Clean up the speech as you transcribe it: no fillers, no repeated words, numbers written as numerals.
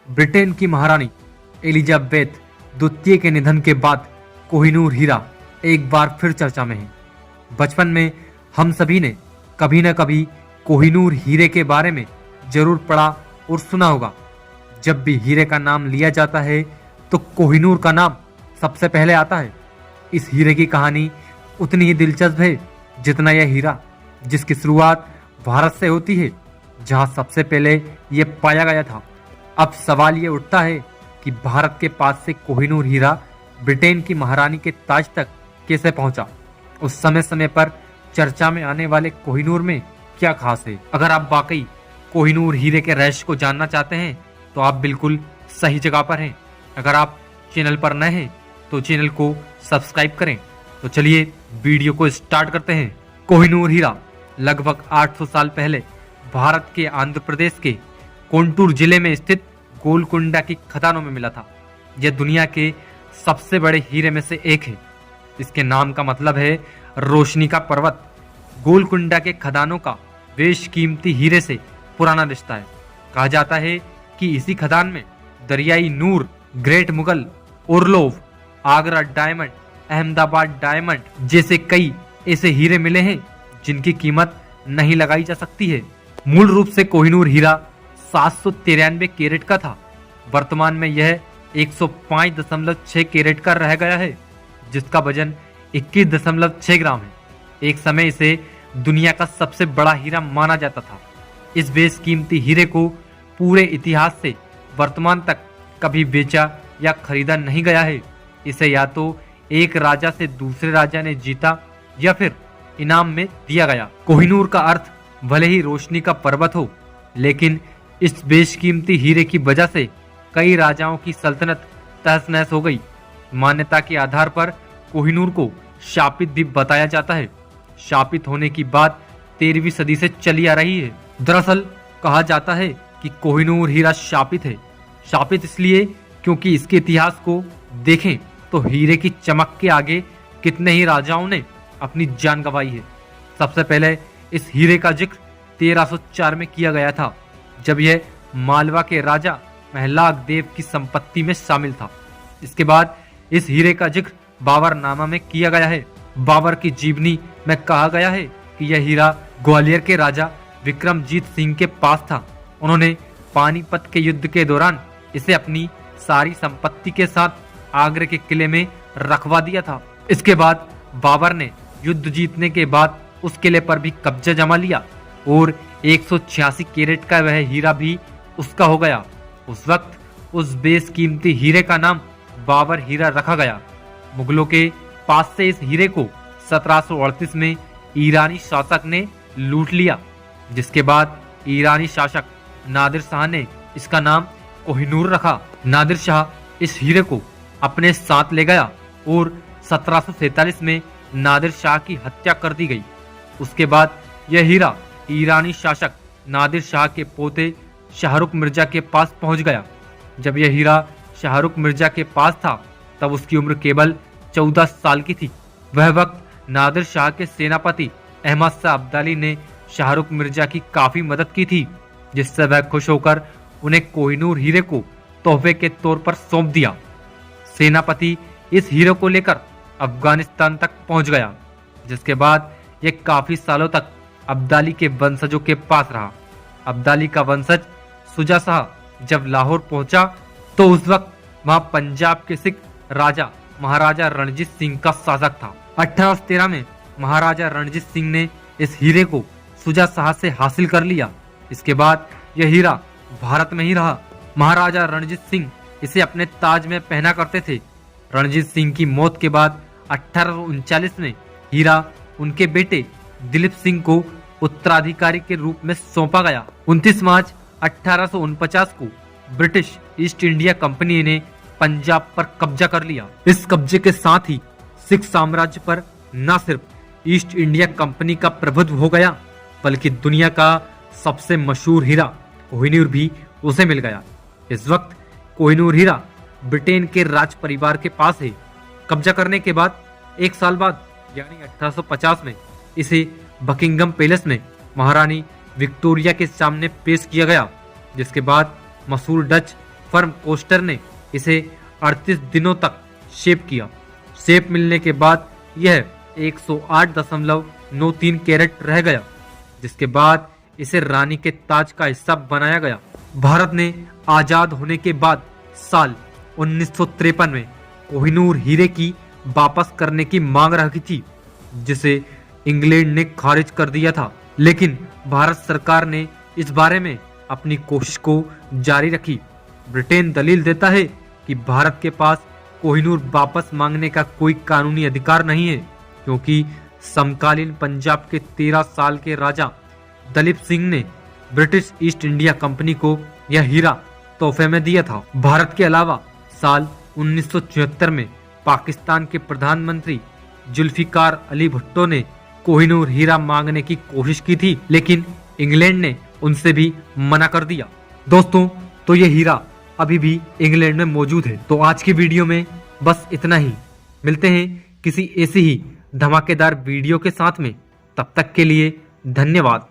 Britain की महारानी Elizabeth द्वितीय के निधन के बाद कोहिनूर हीरा एक बार फिर चर्चा में है। बचपन में हम सभी ने कभी न कभी कोहिनूर हीरे के बारे में जरूर पढ़ा और सुना होगा। जब भी हीरे का नाम लिया जाता है तो कोहिनूर का नाम सबसे पहले आता है। इस हीरे की कहानी उतनी ही दिलचस्प है जितना यह हीरा, जिसकी शुरुआत भारत से होती है, जहां सबसे पहले यह पाया गया था। अब सवाल ये उठता है कि भारत के पास से कोहिनूर हीरा ब्रिटेन की महारानी के ताज तक कैसे पहुंचा। उस समय समय पर चर्चा में आने वाले कोहिनूर में क्या खास है। अगर आप वाकई कोहिनूर हीरे के रहस्य को जानना चाहते हैं तो आप बिल्कुल सही जगह पर हैं। अगर आप चैनल पर नए हैं तो चैनल को सब्सक्राइब करें। तो चलिए वीडियो को स्टार्ट करते हैं। कोहिनूर हीरा लगभग 800 साल पहले भारत के आंध्र प्रदेश के कोंटूर जिले में स्थित गोलकुंडा की खदानों में मिला था। यह दुनिया के सबसे बड़े हीरे में से एक है। इसके नाम का मतलब है रोशनी का पर्वत। गोलकुंडा के खदानों का बेशकीमती हीरे से पुराना रिश्ता है। कहा जाता है कि इसी खदान में Daryai Noor, Great Mughal, Orlov, Agra diamond, Ahmedabad diamond जैसे कई ऐसे हीरे मिले हैं जिनकी कीमत नहीं लगाई जा सकती है। मूल रूप से कोहिनूर हीरा 793 कैरेट का था। वर्तमान में यह 105.6 कैरेट का रह गया है, जिसका वजन 21.6 ग्राम है। एक समय इसे दुनिया का सबसे बड़ा हीरा माना जाता था। इस बेशकीमती हीरे को पूरे इतिहास से वर्तमान तक कभी बेचा या खरीदा नहीं गया है। इसे या तो एक राजा से दूसरे राजा ने जीता या फिर इनाम में दिया गया। कोहिनूर का अर्थ भले ही रोशनी का पर्वत हो, लेकिन इस बेशकीमती हीरे की वजह से कई राजाओं की सल्तनत तहस नहस हो गई। मान्यता के आधार पर कोहिनूर को शापित द्वीप बताया जाता है। शापित होने की बात 13वीं सदी से चली आ रही है। दरअसल कहा जाता है कि कोहिनूर हीरा शापित है। शापित इसलिए क्योंकि इसके इतिहास को देखें तो हीरे की चमक के आगे कितने ही राजाओं ने अपनी जान गंवाई है। सबसे पहले इस हीरे का जिक्र 1304 में किया गया था, जब यह मालवा के राजा महलाक देव की संपत्ति में शामिल था। इसके बाद इस हीरे का जिक्र बाबरनामा में किया गया है। बाबर की जीवनी में कहा गया है कि यह हीरा ग्वालियर के राजा विक्रमजीत सिंह के पास था। उन्होंने पानीपत के युद्ध के दौरान इसे अपनी सारी संपत्ति के साथ आगरे के किले में रखवा दिया था। इसके बाद बाबर ने युद्ध जीतने के बाद उस किले पर भी कब्जा जमा लिया और 186 कैरेट का वह हीरा भी उसका हो गया। उस वक्त उस बेशकीमती हीरे का नाम बाबर हीरा रखा गया। मुगलों के पास से इस हीरे को 1738 में ईरानी शासक ने लूट लिया, जिसके बाद ईरानी शासक नादिर शाह ने इसका नाम कोहिनूर रखा। नादिर शाह इस हीरे को अपने साथ ले गया और 1747 में नादिर शाह की हत्या कर दी गई। उसके बाद यह हीरा ईरानी शासक नादिर शाह के पोते शाहरुख मिर्जा के पास पहुंच गया। जब यह हीरा शाहरुख मिर्जा के पास था तब उसकी उम्र केवल 14 साल की थी। वह वक्त नादिर शाह के सेनापति अहमद शाह अब्दाली ने शाहरुख मिर्जा की काफी मदद की थी, जिससे वह खुश होकर उन्हें कोहिनूर हीरे को तोहफे के तौर पर सौंप दिया। सेनापति इस हीरे को लेकर अफगानिस्तान तक पहुंच गया, जिसके बाद यह काफी सालों तक अब्दाली के वंशजों के पास रहा। अब्दाली का वंशज शुजा शाह जब लाहौर पहुंचा तो उस वक्त वहां पंजाब के सिख राजा महाराजा रणजीत सिंह का शासक था। 1813 में महाराजा रणजीत सिंह ने इस हीरे को शुजा शाह से हासिल कर लिया। इसके बाद यह हीरा भारत में ही रहा। महाराजा रणजीत सिंह इसे अपने ताज में पहना करते थे। रणजीत सिंह की मौत के बाद 1839 में हीरा उनके बेटे दिलीप सिंह को उत्तराधिकारी के रूप में सौंपा गया। 29 मार्च 1849 को ब्रिटिश ईस्ट इंडिया कंपनी ने पंजाब पर कब्जा कर लिया। इस कब्जे के साथ ही सिख साम्राज्य पर न सिर्फ ईस्ट इंडिया कंपनी का प्रभुत्व हो गया, बल्कि दुनिया का सबसे मशहूर हीरा कोहिनूर भी उसे मिल गया। इस वक्त कोहिनूर हीरा ब्रिटेन के राज परिवार के पास है। कब्जा करने के बाद एक साल बाद यानी 1850 में इसे बकिंगम पैलेस में महारानी विक्टोरिया के सामने पेश किया गया, जिसके बाद मशहूर डच फर्म कोस्टर ने इसे 38 दिनों तक शेप किया। शेप मिलने के बाद यह 108.93 कैरेट रह गया, जिसके बाद इसे रानी के ताज का हिस्सा बनाया गया। भारत ने आजाद होने के बाद साल 1953 में कोहिनूर हीरे की वापस करने की मांग रखी थी, जिसे इंग्लैंड ने खारिज कर दिया था, लेकिन भारत सरकार ने इस बारे में अपनी कोशिश को जारी रखी। ब्रिटेन दलील देता है कि भारत के पास कोहिनूर वापस मांगने का कोई कानूनी अधिकार नहीं है, क्योंकि समकालीन पंजाब के 13 साल के राजा दलीप सिंह ने ब्रिटिश ईस्ट इंडिया कंपनी को यह हीरा तोहफे में दिया था। भारत के अलावा साल 1974 में पाकिस्तान के प्रधानमंत्री जुल्फिकार अली भुट्टो ने कोहिनूर हीरा मांगने की कोशिश की थी, लेकिन इंग्लैंड ने उनसे भी मना कर दिया। दोस्तों, तो ये हीरा अभी भी इंग्लैंड में मौजूद है। तो आज की वीडियो में बस इतना ही। मिलते हैं किसी ऐसी ही धमाकेदार वीडियो के साथ में। तब तक के लिए धन्यवाद।